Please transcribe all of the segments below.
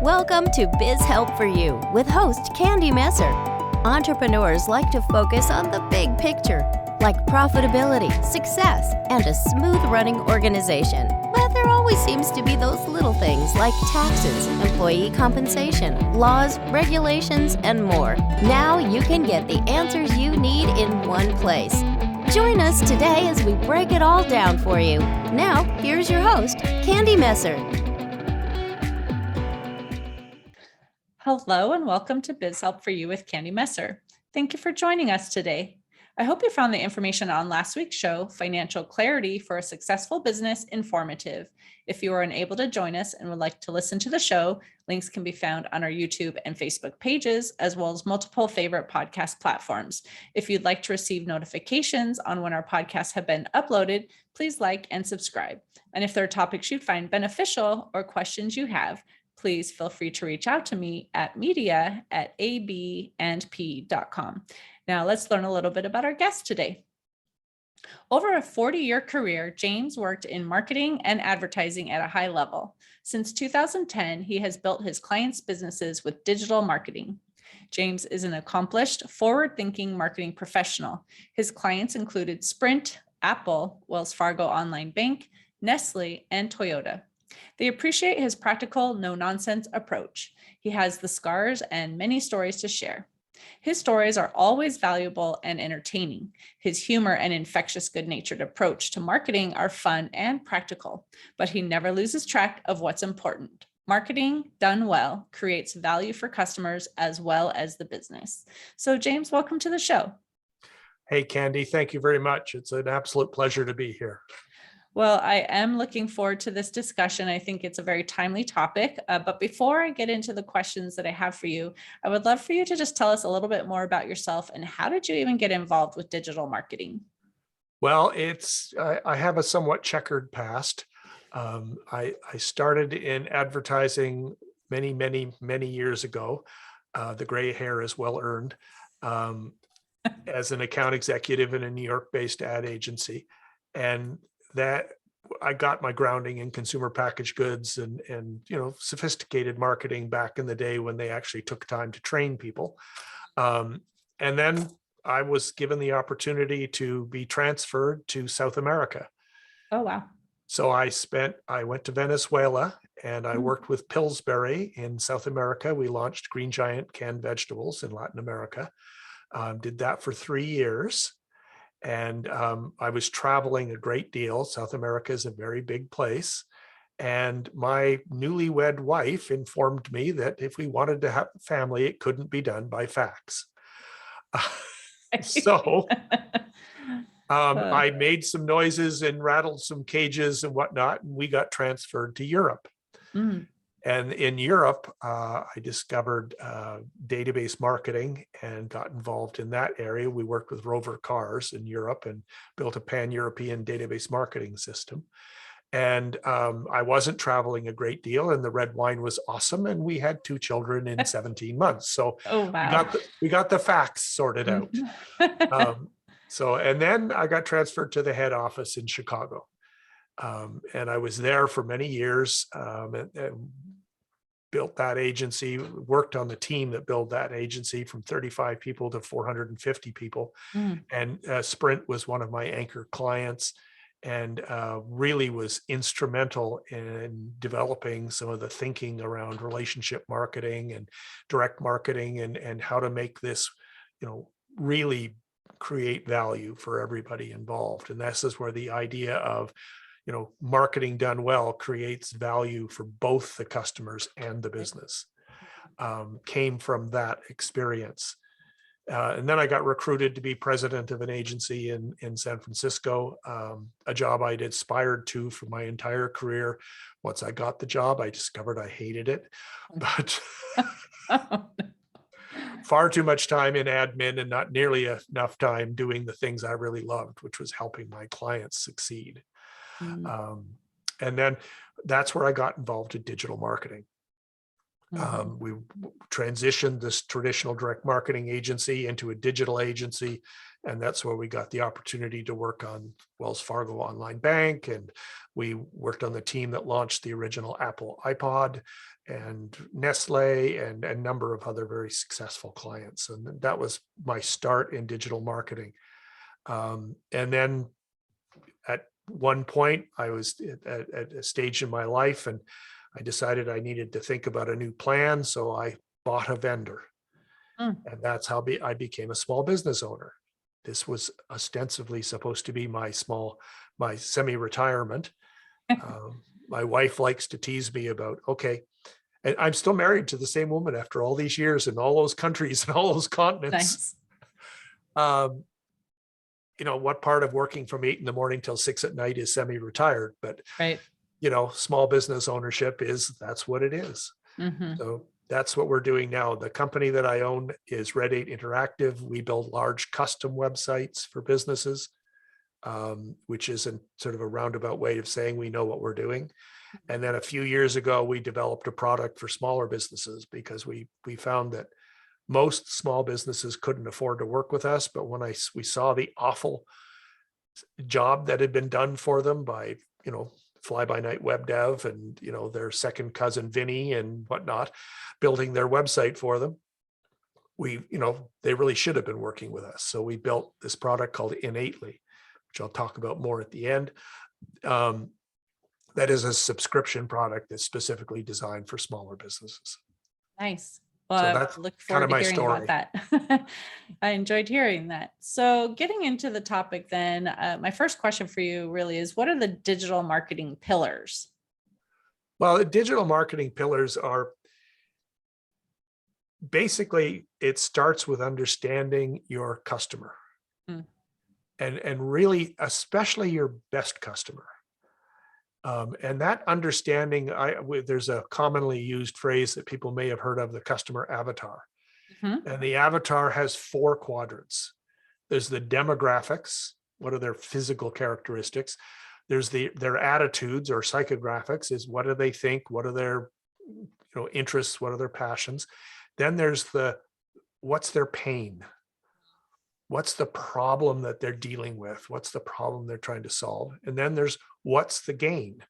Welcome to Biz Help for You with host Candy Messer. Entrepreneurs like to focus on the big picture, like profitability, success, and a smooth-running organization. But there always seems to be those little things like taxes, employee compensation, laws, regulations, and more. Now you can get the answers you need in one place. Join us today as we break it all down for you. Now, here's your host, Candy Messer. Hello and welcome to Biz Help for You with Candy Messer. Thank you for joining us today. I hope you found the information on last week's show, Financial Clarity for a Successful Business, informative. If you were unable to join us and would like to listen to the show, links can be found on our YouTube and Facebook pages, as well as multiple favorite podcast platforms. If you'd like to receive notifications on when our podcasts have been uploaded, please like and subscribe. And if there are topics you find beneficial or questions you have, please feel free to reach out to me at media@abandp.com. Now let's learn a little bit about our guest today. Over a 40-year career, James worked in marketing and advertising at a high level. Since 2010, he has built his clients' businesses with digital marketing. James is an accomplished, forward-thinking marketing professional. His clients included Sprint, Apple, Wells Fargo Online Bank, Nestle, and Toyota. They appreciate his practical, no-nonsense approach. He has the scars and many stories to share. His stories are always valuable and entertaining. His humor and infectious, good-natured approach to marketing are fun and practical, but he never loses track of what's important. Marketing done well creates value for customers as well as the business. So, James, welcome to the show. Hey, Candy, thank you very much. It's an absolute pleasure to be here. Well, I am looking forward to this discussion. I think it's a very timely topic. But before I get into the questions that I have for you, I would love for you to just tell us a little bit more about yourself and how did you even get involved with digital marketing? Well, I have a somewhat checkered past. I started in advertising many years ago. The gray hair is well earned, as an account executive in a New York-based ad agency. And that I got my grounding in consumer packaged goods and sophisticated marketing back in the day when they actually took time to train people. And then I was given the opportunity to be transferred to South America. Oh, wow. So I went to Venezuela and I worked with Pillsbury in South America. We launched Green Giant canned vegetables in Latin America. Did that for 3 years. And I was traveling a great deal. South America is a very big place. And my newlywed wife informed me that if we wanted to have a family, it couldn't be done by fax. So I made some noises and rattled some cages and whatnot, and we got transferred to Europe. Mm. And in Europe, I discovered database marketing and got involved in that area. We worked with Rover Cars in Europe and built a pan-European database marketing system. And I wasn't traveling a great deal, and the red wine was awesome. And we had 2 children in 17 months. So we got the facts sorted out. And then I got transferred to the head office in Chicago. And I was there for many years, and built that agency, worked on the team that built that agency from 35 people to 450 people. Mm. And Sprint was one of my anchor clients and really was instrumental in developing some of the thinking around relationship marketing and direct marketing and how to make this, really create value for everybody involved. And this is where the idea of marketing done well creates value for both the customers and the business, came from that experience. And then I got recruited to be president of an agency in San Francisco, a job I'd aspired to for my entire career. Once I got the job, I discovered I hated it, but far too much time in admin and not nearly enough time doing the things I really loved, which was helping my clients succeed. And then that's where I got involved in digital marketing. We transitioned this traditional direct marketing agency into a digital agency. And that's where we got the opportunity to work on Wells Fargo Online Bank. And we worked on the team that launched the original Apple iPod and Nestle and a number of other very successful clients. And that was my start in digital marketing. And then at one point, I was at a stage in my life and I decided I needed to think about a new plan. So I bought a vendor. And that's how I became a small business owner. This was ostensibly supposed to be my semi-retirement. My wife likes to tease me about, okay, and I'm still married to the same woman after all these years in all those countries and all those continents. Nice. What part of working from 8 a.m. till 6 p.m. is semi-retired, but right. Small business ownership that's what it is. So that's what we're doing now. The company that I own is Red 8 Interactive. We build large custom websites for businesses, which is sort of a roundabout way of saying we know what we're doing. And then a few years ago, we developed a product for smaller businesses because we found that most small businesses couldn't afford to work with us. But when we saw the awful job that had been done for them by, fly-by-night web dev and, their second cousin Vinny and whatnot, building their website for them, they really should have been working with us. So we built this product called Innately, which I'll talk about more at the end. That is a subscription product that's specifically designed for smaller businesses. Nice. Well, so I that's look forward to hearing story. about that. I enjoyed hearing that. So getting into the topic then, my first question for you really is, what are the digital marketing pillars? Well, the digital marketing pillars are basically, it starts with understanding your customer and really, especially your best customer. And that understanding, there's a commonly used phrase that people may have heard of, the customer avatar. And the avatar has 4 quadrants. There's the demographics. What are their physical characteristics? There's their attitudes or psychographics, is what do they think? What are their interests? What are their passions? Then there's what's their pain? What's the problem that they're dealing with? What's the problem they're trying to solve? And then there's what's the gain?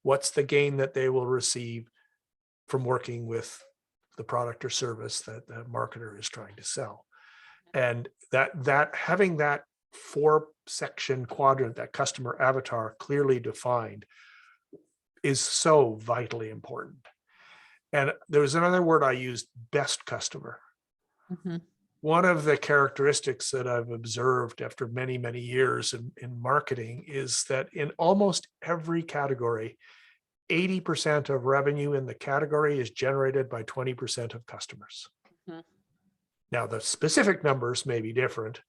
What's the gain that they will receive from working with the product or service that the marketer is trying to sell? And that having that 4-section quadrant, that customer avatar clearly defined, is so vitally important. And there was another word I used, best customer. One of the characteristics that I've observed after many, many years in marketing is that in almost every category, 80% of revenue in the category is generated by 20% of customers. Now, the specific numbers may be different,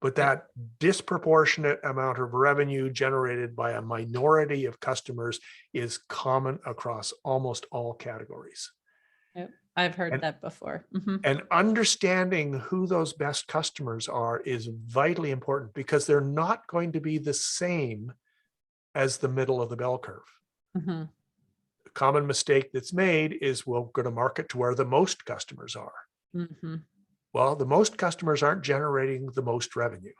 but that disproportionate amount of revenue generated by a minority of customers is common across almost all categories. I've heard that before. And understanding who those best customers are is vitally important, because they're not going to be the same as the middle of the bell curve. The common mistake that's made is we'll go to market to where the most customers are. Well, the most customers aren't generating the most revenue.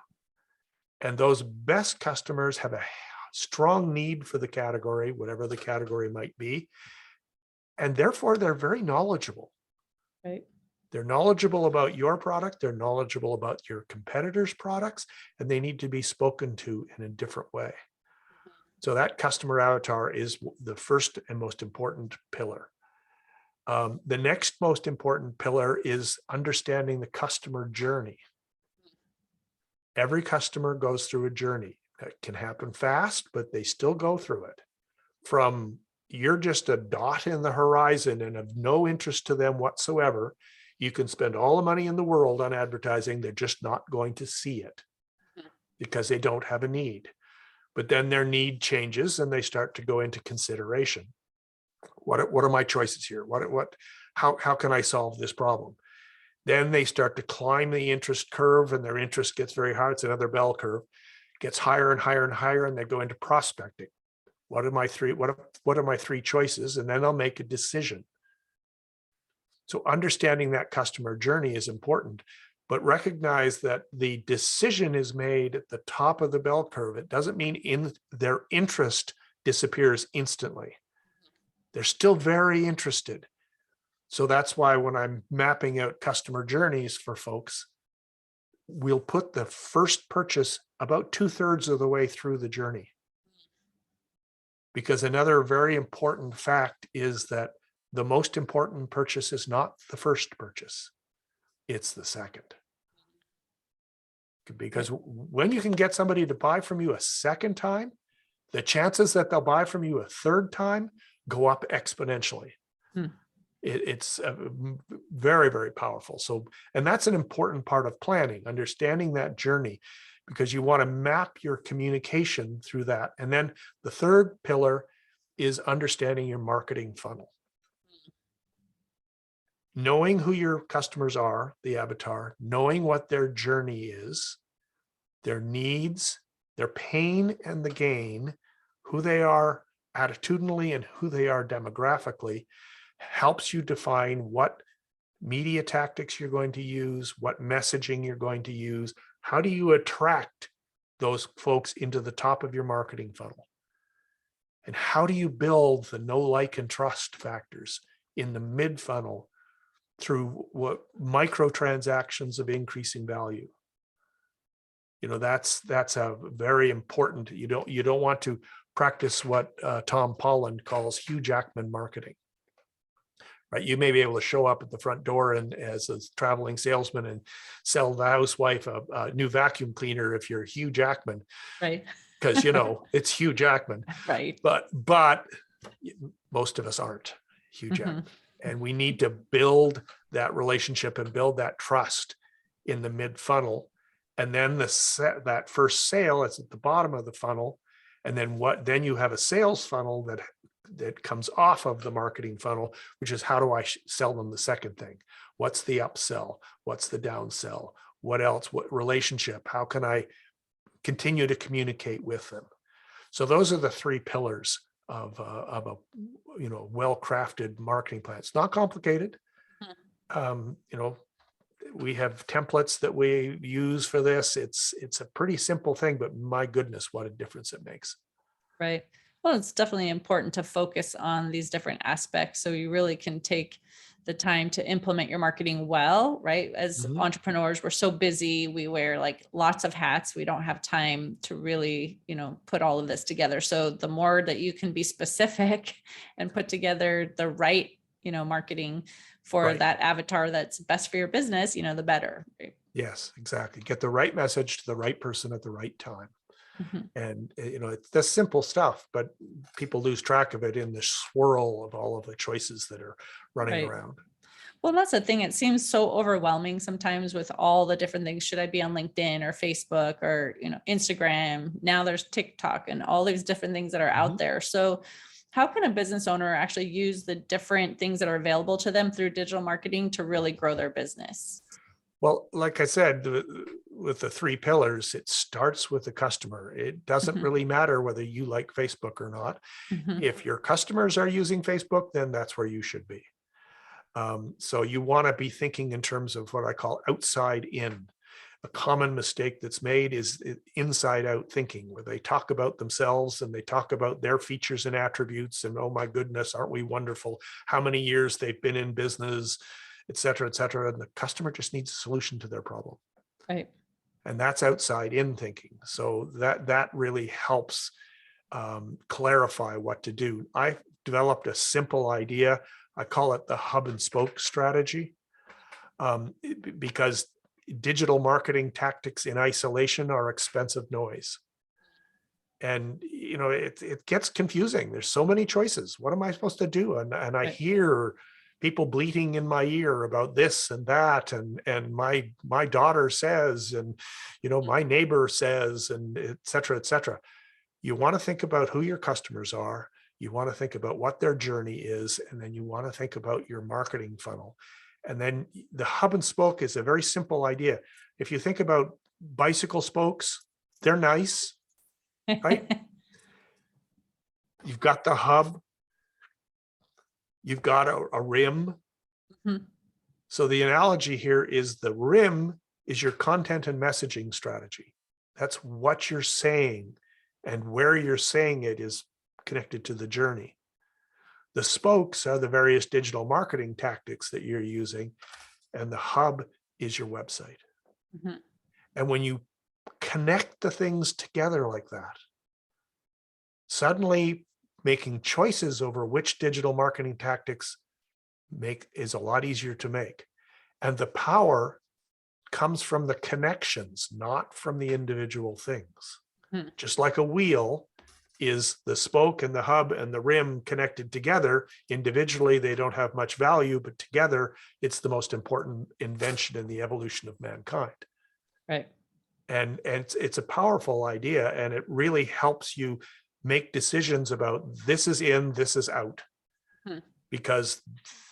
And those best customers have a strong need for the category, whatever the category might be. And therefore, they're very knowledgeable. Right. They're knowledgeable about your product. They're knowledgeable about your competitors' products, and they need to be spoken to in a different way. So that customer avatar is the first and most important pillar. The next most important pillar is understanding the customer journey. Every customer goes through a journey that can happen fast, but they still go through it. From you're just a dot in the horizon and of no interest to them whatsoever, you can spend all the money in the world on advertising. They're just not going to see it because they don't have a need. But then their need changes and they start to go into consideration. What are my choices here? How can I solve this problem? Then they start to climb the interest curve, and their interest gets very high. It's another bell curve, gets higher and higher and higher, and they go into prospecting. What are my 3 choices? And then they'll make a decision. So understanding that customer journey is important, but recognize that the decision is made at the top of the bell curve. It doesn't mean their interest disappears instantly. They're still very interested. So that's why when I'm mapping out customer journeys for folks, we'll put the first purchase about 2/3 of the way through the journey. Because another very important fact is that the most important purchase is not the first purchase, it's the second. Because when you can get somebody to buy from you a second time, the chances that they'll buy from you a third time go up exponentially. It's very, very powerful. So, and that's an important part of planning, understanding that journey, because you want to map your communication through that. And then the third pillar is understanding your marketing funnel. Knowing who your customers are, the avatar, knowing what their journey is, their needs, their pain and the gain, who they are attitudinally and who they are demographically, helps you define what media tactics you're going to use, what messaging you're going to use. How do you attract those folks into the top of your marketing funnel? And how do you build the know, like, and trust factors in the mid funnel through what microtransactions of increasing value? You know, that's a very important. You don't want to practice what Tom Polland calls Hugh Jackman marketing. Right? You may be able to show up at the front door and as a traveling salesman and sell the housewife a new vacuum cleaner if you're Hugh Jackman, Right. Because it's Hugh Jackman, Right. But most of us aren't Hugh Jackman, and we need to build that relationship and build that trust in the mid funnel, and then that first sale is at the bottom of the funnel, and then you have a sales funnel that comes off of the marketing funnel, which is how do I sell them the second thing? What's the upsell? What's the downsell? What else? What relationship? How can I continue to communicate with them? So those are the three pillars of a well-crafted marketing plan. It's not complicated. We have templates that we use for this. It's a pretty simple thing, but my goodness, what a difference it makes. Right. Well, it's definitely important to focus on these different aspects so you really can take the time to implement your marketing well, right? As entrepreneurs, we're so busy. We wear like lots of hats. We don't have time to really, put all of this together. So the more that you can be specific and put together the right, marketing for that avatar that's best for your business, the better. Right? Yes, exactly. Get the right message to the right person at the right time. And, it's the simple stuff, but people lose track of it in the swirl of all of the choices that are running around. Well, that's the thing. It seems so overwhelming sometimes with all the different things. Should I be on LinkedIn or Facebook or, Instagram? Now there's TikTok and all these different things that are out there. So how can a business owner actually use the different things that are available to them through digital marketing to really grow their business? Well, like I said, with the three pillars, it starts with the customer. It doesn't really matter whether you like Facebook or not. If your customers are using Facebook, then that's where you should be. So you want to be thinking in terms of what I call outside in. A common mistake that's made is inside out thinking, where they talk about themselves and they talk about their features and attributes. And oh my goodness, aren't we wonderful? How many years they've been in business, et cetera, et cetera. And the customer just needs a solution to their problem. Right. And that's outside in thinking. So that really helps clarify what to do. I developed a simple idea. I call it the hub and spoke strategy, because digital marketing tactics in isolation are expensive noise. And, it gets confusing. There's so many choices. What am I supposed to do? And I hear people bleating in my ear about this and that, and my daughter says, and my neighbor says, and et cetera, et cetera. You want to think about who your customers are. You want to think about what their journey is, and then you want to think about your marketing funnel. And then the hub and spoke is a very simple idea. If you think about bicycle spokes, they're nice, right? You've got the hub. You've got a rim, So the analogy here is the rim is your content and messaging strategy. That's what you're saying, and where you're saying it is connected to the journey. The spokes are the various digital marketing tactics that you're using, and the hub is your website. Mhm. And when you connect the things together like that, suddenly making choices over which digital marketing tactics make is a lot easier to make. And the power comes from the connections, not from the individual things. Hmm. Just like a wheel is the spoke and the hub and the rim connected together. Individually, they don't have much value, but together, it's the most important invention in the evolution of mankind. Right. And it's a powerful idea, and it really helps you make decisions about this is in, this is out. Hmm. Because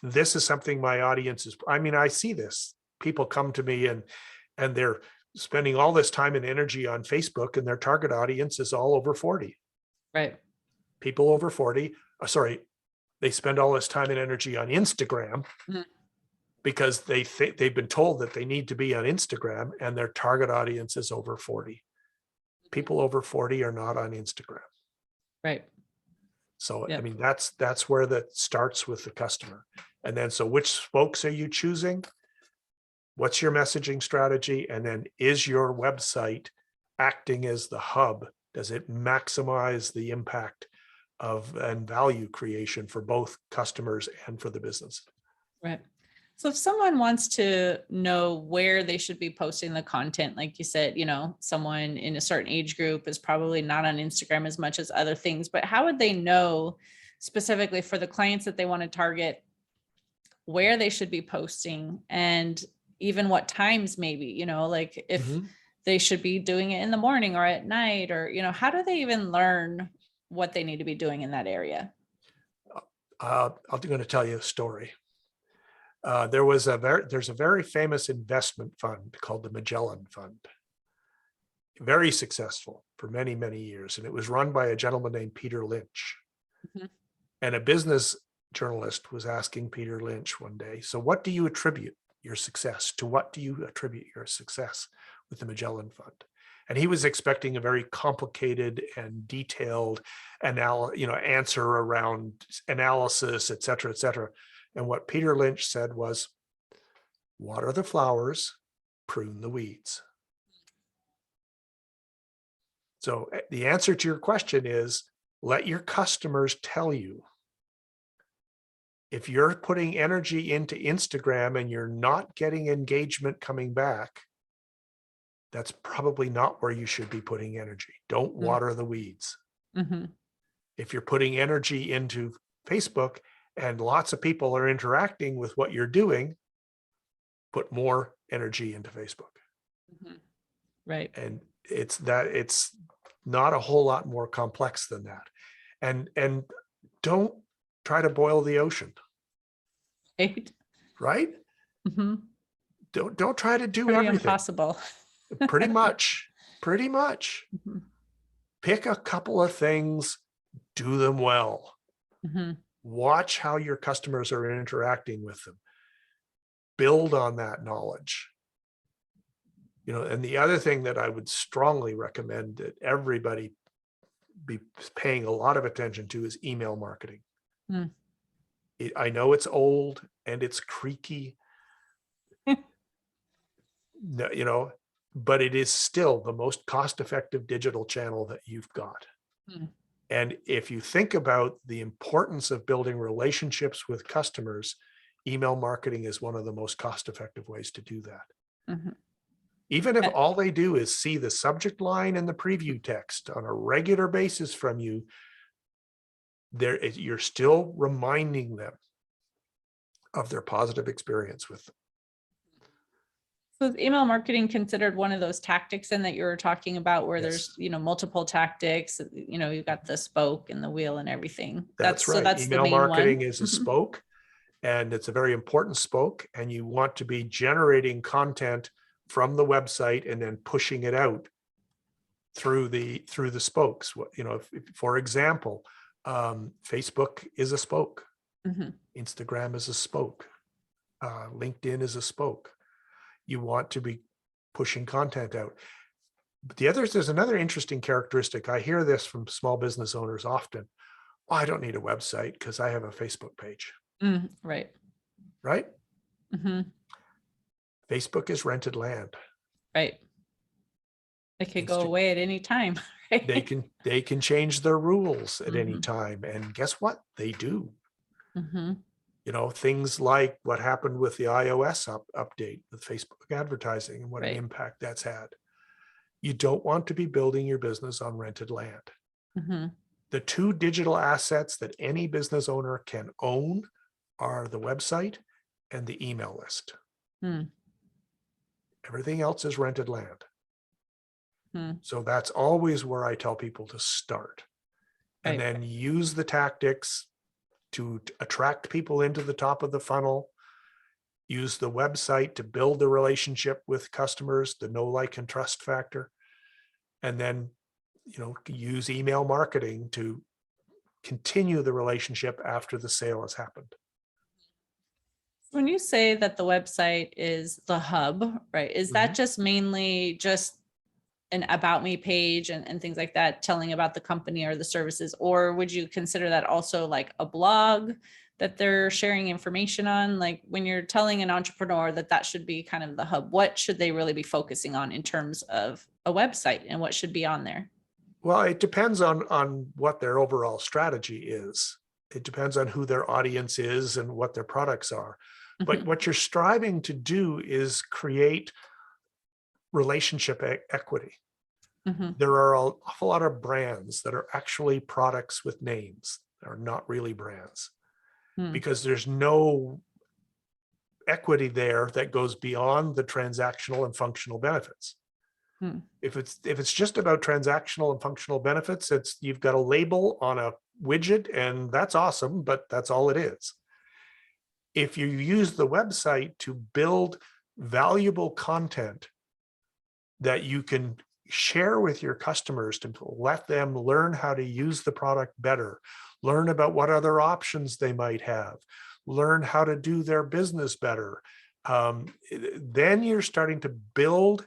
this is something my audience is, I mean, I see this. People come to me and they're spending all this time and energy on Facebook, and their target audience is all over 40. Right. People over 40, they spend all this time and energy on Instagram Mhm. because they've been told that they need to be on Instagram, and their target audience is over 40. People over 40 are not on Instagram. Right. So, Yep. I mean, that's where that starts with the customer. And then, so which spokes are you choosing? What's your messaging strategy? And then is your website acting as the hub? Does it maximize the impact of and value creation for both customers and for the business? Right. So if someone wants to know where they should be posting the content, like you said, someone in a certain age group is probably not on Instagram as much as other things, but how would they know specifically for the clients that they want to target where they should be posting, and even what times maybe, like if Mhm. they should be doing it in the morning or at night, or, how do they even learn what they need to be doing in that area? I'm going to tell you a story. There's a very famous investment fund called the Magellan Fund, very successful for many, many years. And it was run by a gentleman named Peter Lynch. Mhm. And a business journalist was asking Peter Lynch one day, so what do you attribute your success to? What do you attribute your success with the Magellan Fund? And he was expecting a very complicated and detailed answer around analysis, et cetera, et cetera. And what Peter Lynch said was, water the flowers, prune the weeds. So the answer to your question is, let your customers tell you. If you're putting energy into Instagram and you're not getting engagement coming back, that's probably not where you should be putting energy. Don't water the weeds. Mm-hmm. If you're putting energy into Facebook and lots of people are interacting with what you're doing, put more energy into Facebook. Mm-hmm. Right. And it's not a whole lot more complex than that. And don't try to boil the ocean. Right. Right? Mm-hmm. Don't try to do Pretty everything. impossible. Pretty much. Mm-hmm. Pick a couple of things, do them well. Mm-hmm. Watch how your customers are interacting with them. Build on that knowledge. And the other thing that I would strongly recommend that everybody be paying a lot of attention to is email marketing. Mm. I know it's old and it's creaky, but it is still the most cost-effective digital channel that you've got. Mm. And if you think about the importance of building relationships with customers, email marketing is one of the most cost-effective ways to do that. Mm-hmm. Even if all they do is see the subject line and the preview text on a regular basis from you, you're still reminding them of their positive experience with them. So is email marketing considered one of those tactics in that you were talking about, where Yes. there's, multiple tactics, you've got the spoke and the wheel and everything. That's right. So that's Email the main marketing one. is a spoke, and it's a very important spoke, and you want to be generating content from the website and then pushing it out through the spokes. For example, Facebook is a spoke. Mm-hmm. Instagram is a spoke. LinkedIn is a spoke. You want to be pushing content out. But there's another interesting characteristic. I hear this from small business owners often. Oh, I don't need a website because I have a Facebook page. Right. Right? Mm-hmm. Facebook is rented land. Right. It could go away at any time. Right? They can change their rules at any Mm-hmm. time. And guess what? They do. Mm-hmm. You know, things like what happened with the iOS update with Facebook advertising and what an Right. impact that's had. You don't want to be building your business on rented land. Mm-hmm. The two digital assets that any business owner can own are the website and the email list. Hmm. Everything else is rented land. Hmm. So that's always where I tell people to start. And Right. then use the tactics to attract people into the top of the funnel. Use the website to build the relationship with customers, the know, like, and trust factor. And then, use email marketing to continue the relationship after the sale has happened. When you say that the website is the hub, right, is that just mainly just an about me page and things like that, telling about the company or the services? Or would you consider that also like a blog that they're sharing information on? Like when you're telling an entrepreneur that should be kind of the hub, what should they really be focusing on in terms of a website and what should be on there? Well, it depends on what their overall strategy is. It depends on who their audience is and what their products are. But Mhm. what you're striving to do is create relationship equity. Mhm. There are an awful lot of brands that are actually products with names. They're not really brands Hmm. because there's no equity there that goes beyond the transactional and functional benefits. Hmm. If it's just about transactional and functional benefits, you've got a label on a widget and that's awesome, but that's all it is. If you use the website to build valuable content that you can share with your customers to let them learn how to use the product better, learn about what other options they might have, learn how to do their business better, then you're starting to build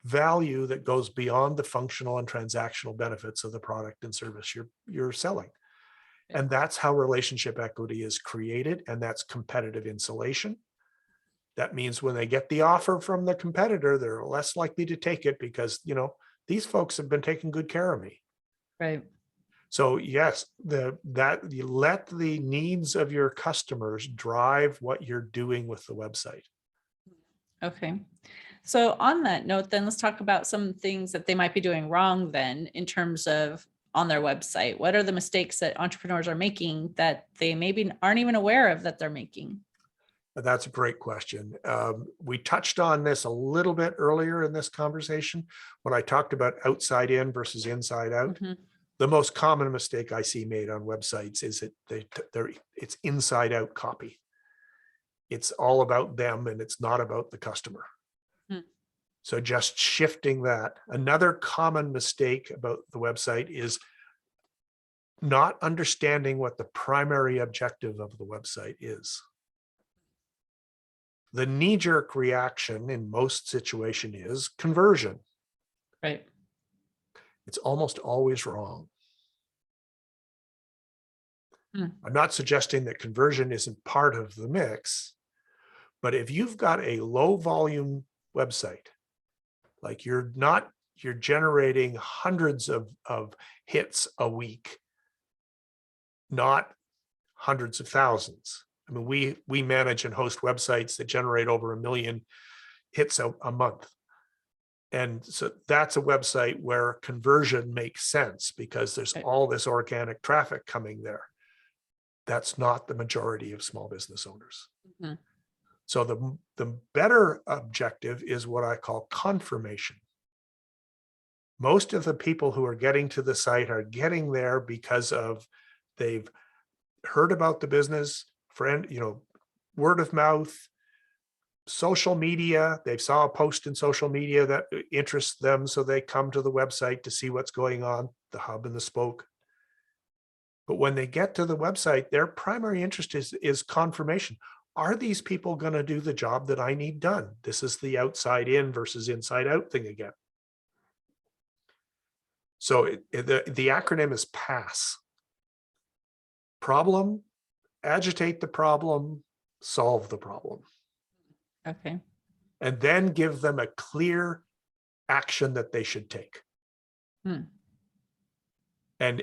value that goes beyond the functional and transactional benefits of the product and service you're selling. And that's how relationship equity is created, and that's competitive insulation. That means when they get the offer from the competitor, they're less likely to take it because, these folks have been taking good care of me. Right. So yes, that you let the needs of your customers drive what you're doing with the website. Okay. So on that note, then let's talk about some things that they might be doing wrong then in terms of on their website. What are the mistakes that entrepreneurs are making that they maybe aren't even aware of that they're making? That's a great question. We touched on this a little bit earlier in this conversation when I talked about outside in versus inside out. Mhm. The most common mistake I see made on websites is that it's inside out copy. It's all about them and it's not about the customer. Hmm. So just shifting that. Another common mistake about the website is not understanding what the primary objective of the website is. The knee-jerk reaction in most situations is conversion. Right. It's almost always wrong. Hmm. I'm not suggesting that conversion isn't part of the mix, but if you've got a low volume website, like you're generating hundreds of hits a week, not hundreds of thousands. I mean, we manage and host websites that generate over 1 million hits a month. And so that's a website where conversion makes sense because there's Right. all this organic traffic coming there. That's not the majority of small business owners. Mhm. So the better objective is what I call confirmation. Most of the people who are getting to the site are getting there because they've heard about the business, word of mouth, social media. They saw a post in social media that interests them, so they come to the website to see what's going on, the hub and the spoke. But when they get to the website, their primary interest is confirmation. are these people going to do the job that I need done? This is the outside in versus inside out thing again. So the acronym is PASS. Problem, agitate the problem, solve the problem. Okay. And then give them a clear action that they should take. And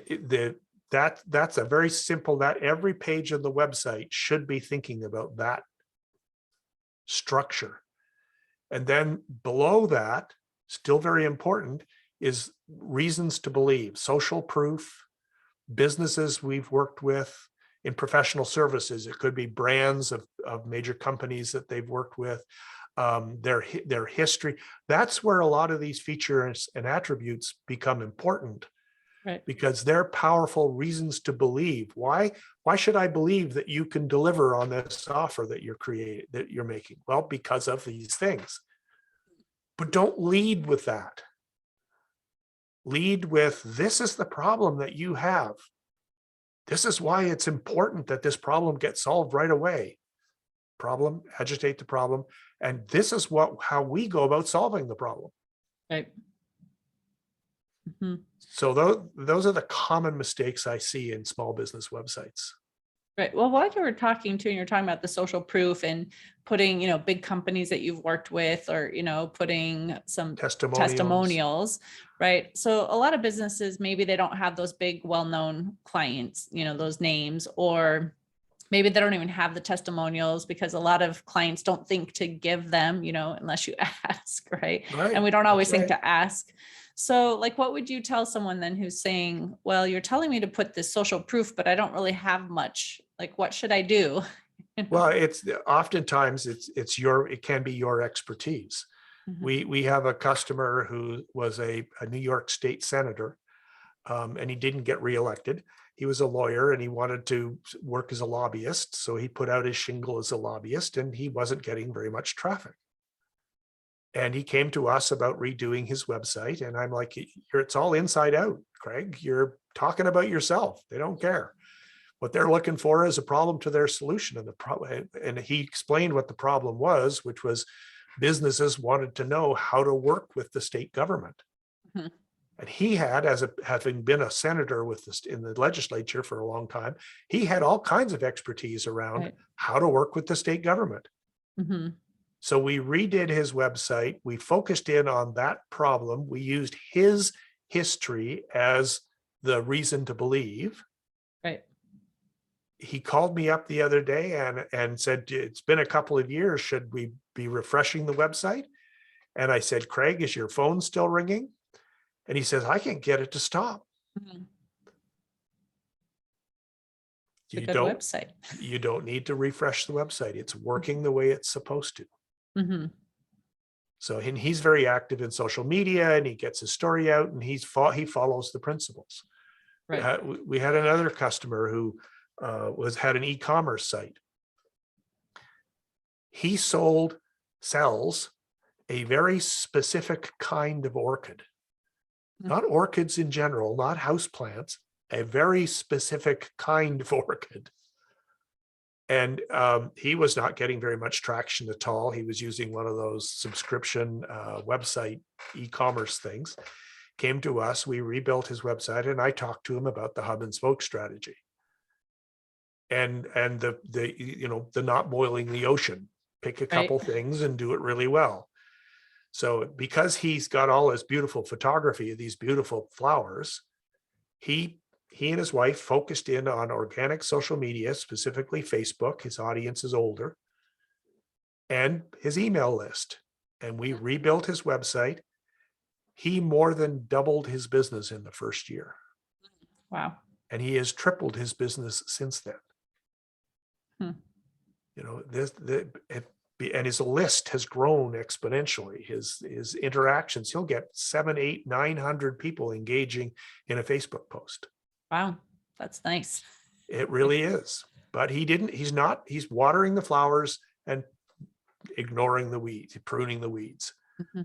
that's a very simple, that every page of the website should be thinking about that structure. And then below that, still very important, is reasons to believe, social proof, businesses we've worked with. In professional services, it could be brands of major companies that they've worked with, their history. That's where a lot of these features and attributes become important, right? Because they're powerful reasons to believe. Why should I believe that you can deliver on this offer that you're making? Well, because of these things. But don't lead with that. Lead with, this is the problem that you have. This is why it's important that this problem gets solved right away. Problem, agitate the problem. And this is how we go about solving the problem. Right. Mm-hmm. So those are the common mistakes I see in small business websites. Right. Well, while you were talking to, and you're talking about the social proof and putting, big companies that you've worked with, or, putting some testimonials, right? So a lot of businesses, maybe they don't have those big, well-known clients, those names, or maybe they don't even have the testimonials because a lot of clients don't think to give them, unless you ask, right? And we don't always think to ask. So like, what would you tell someone then who's saying, well, you're telling me to put this social proof, but I don't really have much, like, what should I do? Well, it's oftentimes it can be your expertise. Mm-hmm. We have a customer who was a New York State senator, and he didn't get reelected. He was a lawyer and he wanted to work as a lobbyist. So he put out his shingle as a lobbyist and he wasn't getting very much traffic. And he came to us about redoing his website. And I'm like, it's all inside out, Craig. You're talking about yourself. They don't care. What they're looking for is a problem to their solution. And he explained what the problem was, which was businesses wanted to know how to work with the state government. Mm-hmm. And he had, having been a senator in the legislature for a long time, he had all kinds of expertise around how to work with the state government. Mm-hmm. So we redid his website. We focused in on that problem. We used his history as the reason to believe. Right. He called me up the other day and said, it's been a couple of years. Should we be refreshing the website? And I said, Craig, is your phone still ringing? And he says, I can't get it to stop. Mm-hmm. Website. You don't need to refresh the website. It's working the way it's supposed to. Mm-hmm. So he's very active in social media and he gets his story out and he follows the principles. Right. We had another customer who had an e-commerce site. He sells a very specific kind of orchid. Not orchids in general, not houseplants, a very specific kind of orchid. And he was not getting very much traction at all. He was using one of those subscription website e-commerce things. Came to us, we rebuilt his website, and I talked to him about the hub and spoke strategy. And the not boiling the ocean. Pick a couple things and do it really well. So because he's got all this beautiful photography of these beautiful flowers, he and his wife focused in on organic social media, specifically Facebook. His audience is older, and his email list. And we rebuilt his website. He more than doubled his business in the first year. Wow. And he has tripled his business since then. And his list has grown exponentially. His interactions, he'll get 700, 800, 900 people engaging in a Facebook post. Wow, that's nice. It really is. But he's watering the flowers and ignoring the weeds, pruning the weeds. Mm-hmm.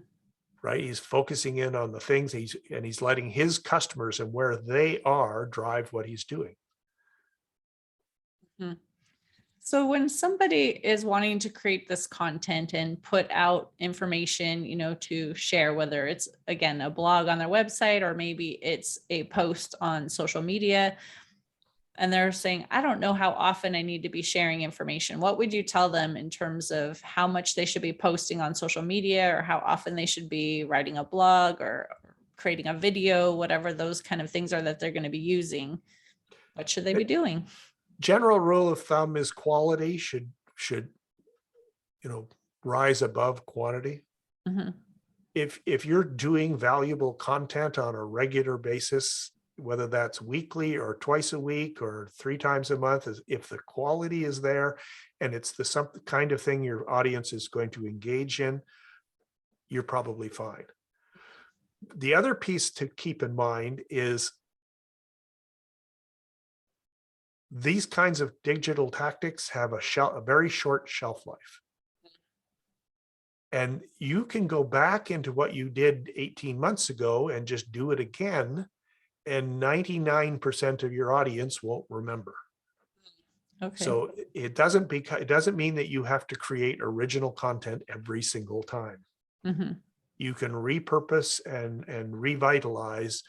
Right? He's focusing in on the things he's letting his customers and where they are drive what he's doing. Mm-hmm. So when somebody is wanting to create this content and put out information, to share, whether it's, again, a blog on their website, or maybe it's a post on social media, and they're saying, I don't know how often I need to be sharing information, what would you tell them in terms of how much they should be posting on social media, or how often they should be writing a blog or creating a video, whatever those kind of things are that they're going to be using? What should they be doing? General rule of thumb is quality should rise above quantity. Mm-hmm. If you're doing valuable content on a regular basis, whether that's weekly or twice a week or 3 times a month, if the quality is there and it's the kind of thing your audience is going to engage in, you're probably fine. The other piece to keep in mind is these kinds of digital tactics have a very short shelf life. And you can go back into what you did 18 months ago and just do it again, and 99% of your audience won't remember. Okay. So it doesn't mean that you have to create original content every single time. Mm-hmm. You can repurpose and revitalize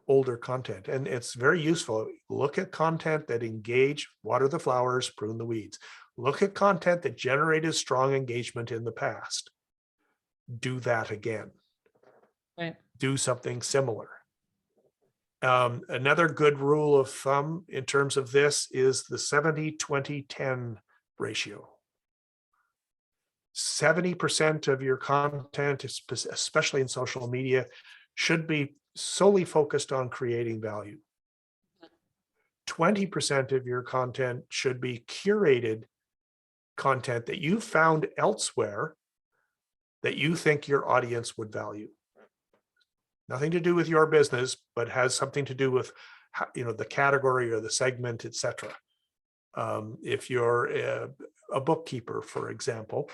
older content, and it's very useful. Look at content that engage, water the flowers, prune the weeds. Look at content that generated strong engagement in the past. Do that again. Right. Do something similar. Another good rule of thumb in terms of this is the 70-20-10 ratio. 70% of your content, especially in social media, should be solely focused on creating value. 20% of your content should be curated content that you found elsewhere that you think your audience would value. Nothing to do with your business, but has something to do with the category or the segment, etc. If you're a bookkeeper, for example,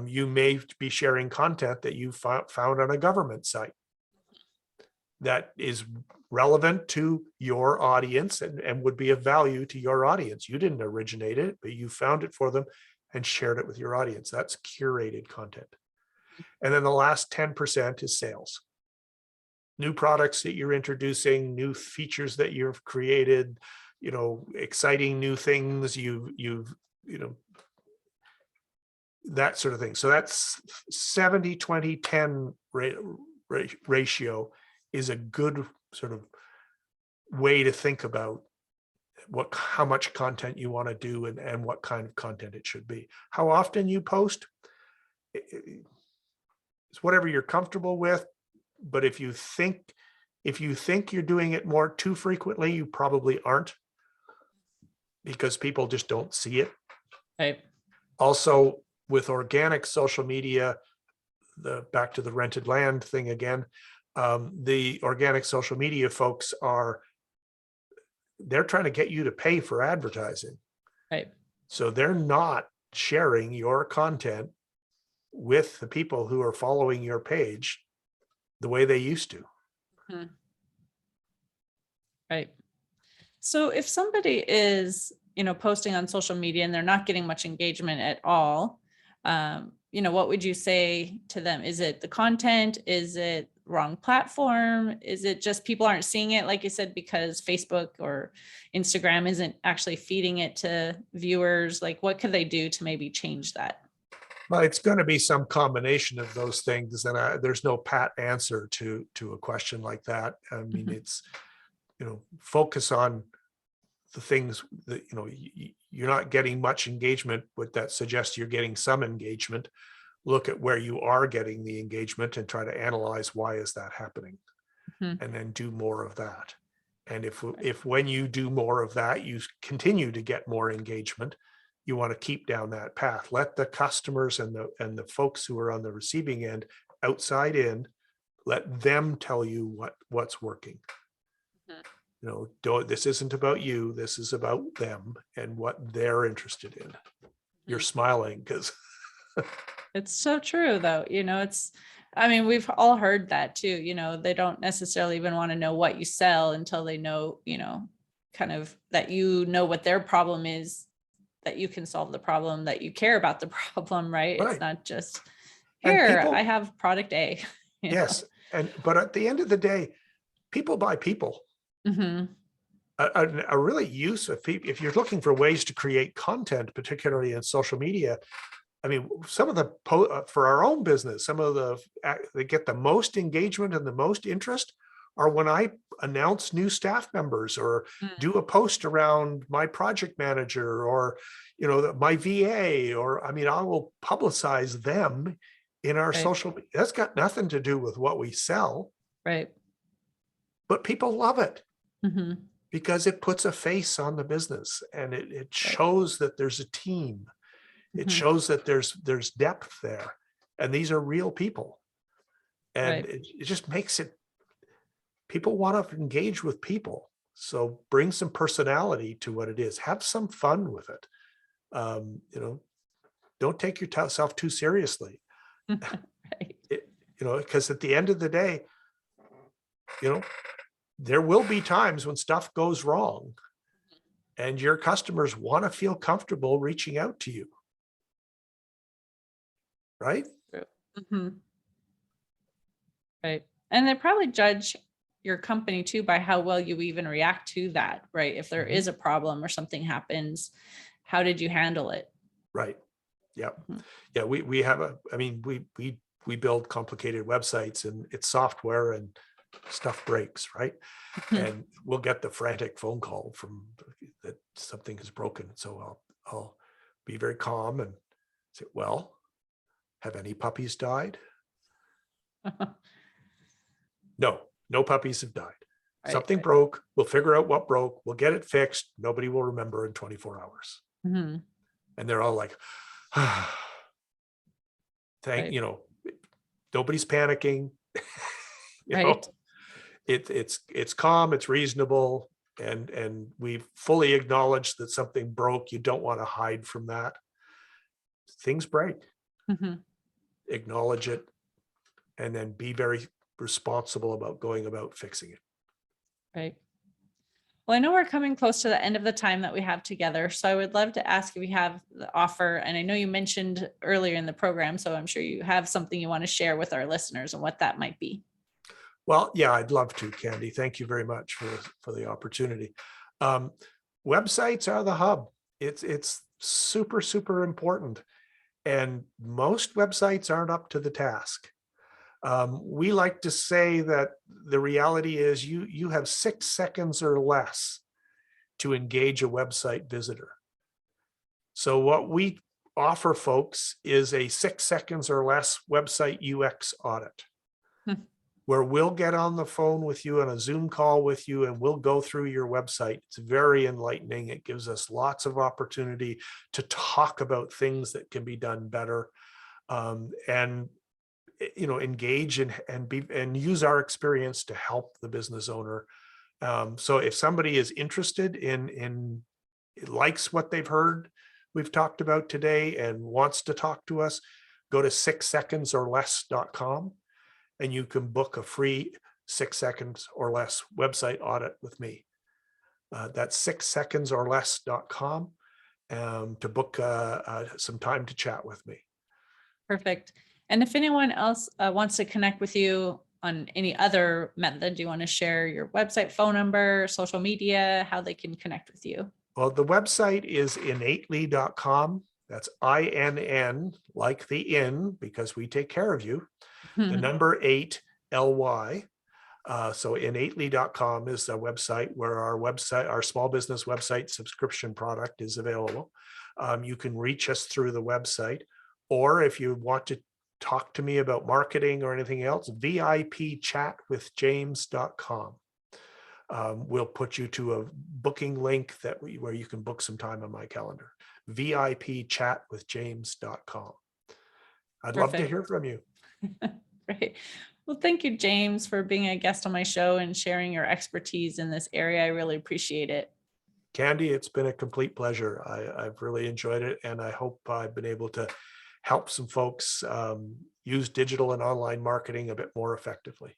you may be sharing content that you found on a government site that is relevant to your audience and would be of value to your audience. You didn't originate it, but you found it for them and shared it with your audience. That's curated content. And then the last 10% is sales. New products that you're introducing, new features that you've created, exciting new things you've that sort of thing. So that's 70-20-10 ratio is a good sort of way to think about how much content you want to do and what kind of content it should be. How often you post, it's whatever you're comfortable with. But if you think you're doing it too frequently, you probably aren't, because people just don't see it. Right. Also, with organic social media, back to the rented land thing again, the organic social media folks they're trying to get you to pay for advertising. Right. So they're not sharing your content with the people who are following your page the way they used to. Mm-hmm. Right. So if somebody is, posting on social media and they're not getting much engagement at all, what would you say to them? Is it the content? Is it wrong platform? Is it just people aren't seeing it, like you said, because Facebook or Instagram isn't actually feeding it to viewers? Like, what could they do to maybe change that? Well, it's going to be some combination of those things, and there's no pat answer to a question like that. I mean, it's focus on the things that you're not getting much engagement, but that suggests you're getting some engagement. Look at where you are getting the engagement and try to analyze why is that happening, and then do more of that. And if when you do more of that, you continue to get more engagement, you want to keep down that path. Let the customers and the folks who are on the receiving end, outside in, let them tell you what's working. This isn't about you. This is about them and what they're interested in. You're smiling because it's so true, though. We've all heard that too. They don't necessarily even want to know what you sell until they know, kind of that what their problem is that you can solve the problem, that you care about the problem, right? It's Right. not just And here, people, I have product A. yes. But at the end of the day, people buy people. Mm-hmm. A really use of people, if you're looking for ways to create content, particularly in social media, I mean, some of the for our own business, some of the they get the most engagement and the most interest are when I announce new staff members or do a post around my project manager or, my VA, or, I mean, I will publicize them in our Right. social. That's got nothing to do with what we sell, Right. but people love it Mm-hmm. because it puts a face on the business and it shows that there's a team. It Mm-hmm. shows that there's depth there, and these are real people, and Right. it just makes it, people want to engage with people. So bring some personality to what it is. Have some fun with it. Don't take yourself too seriously. Right. Because at the end of the day, there will be times when stuff goes wrong, and your customers want to feel comfortable reaching out to you. Right? Mm-hmm. Right. And they probably judge your company too by how well you even react to that, right? If there is a problem or something happens, how did you handle it? Right. Yeah. Mhm. Yeah. We have we build complicated websites, and it's software and stuff breaks, right? And we'll get the frantic phone call from that something is broken. So I'll be very calm and say, well, have any puppies died? No puppies have died. Right. Something broke. We'll figure out what broke. We'll get it fixed. Nobody will remember in 24 hours. Mm-hmm. And they're all like, Right. Nobody's panicking. Right. It's calm, it's reasonable, and we fully acknowledge that something broke. You don't want to hide from that. Things break. Mm-hmm. Acknowledge it, and then be very responsible about going about fixing it. Right. Well, I know we're coming close to the end of the time that we have together. So I would love to ask if you have the offer. And I know you mentioned earlier in the program, so I'm sure you have something you want to share with our listeners and what that might be. Well, yeah, I'd love to, Candy. Thank you very much for the opportunity. Websites are the hub. It's super, super important. And most websites aren't up to the task. We like to say that the reality is you have 6 seconds or less to engage a website visitor. So what we offer folks is a 6 seconds or less website UX audit, where we'll get on the phone with you on a Zoom call with you, and we'll go through your website. It's very enlightening. It gives us lots of opportunity to talk about things that can be done better, and engage and use our experience to help the business owner. So if somebody is interested in likes what they've heard we've talked about today and wants to talk to us, go to 6secondsorless.com, and you can book a free 6 seconds or less website audit with me. That's 6secondsorless.com to book some time to chat with me. Perfect. And if anyone else wants to connect with you on any other method, do you want to share your website, phone number, social media, how they can connect with you? Well, the website is innately.com. That's INN, like the inn, because we take care of you. The number 8 LY. So innately.com is the website where our small business website subscription product is available. You can reach us through the website, or if you want to talk to me about marketing or anything else, VIPchatwithjames.com. We'll put you to a booking link where you can book some time on my calendar. VIPchatwithjames.com. I'd love to hear from you. Great. Well, thank you, James, for being a guest on my show and sharing your expertise in this area. I really appreciate it. Candy, it's been a complete pleasure. I've really enjoyed it, and I hope I've been able to help some folks use digital and online marketing a bit more effectively.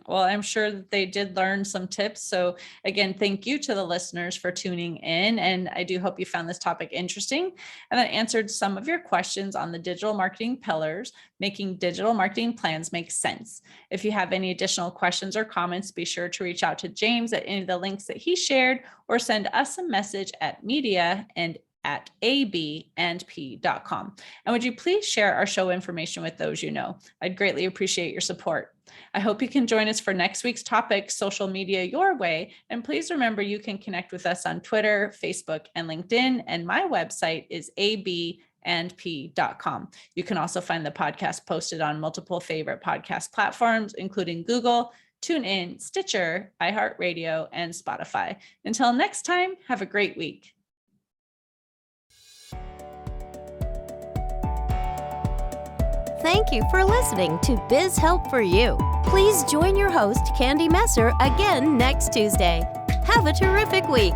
Well, I'm sure that they did learn some tips. So again, thank you to the listeners for tuning in. And I do hope you found this topic interesting and that answered some of your questions on the digital marketing pillars, making digital marketing plans make sense. If you have any additional questions or comments, be sure to reach out to James at any of the links that he shared or send us a message at media@abandp.com. And would you please share our show information with those you know? I'd greatly appreciate your support. I hope you can join us for next week's topic, social media your way. And please remember you can connect with us on Twitter, Facebook, and LinkedIn. And my website is abandp.com. You can also find the podcast posted on multiple favorite podcast platforms, including Google, TuneIn, Stitcher, iHeartRadio, and Spotify. Until next time, have a great week. Thank you for listening to Biz Help for You. Please join your host, Candy Messer, again next Tuesday. Have a terrific week.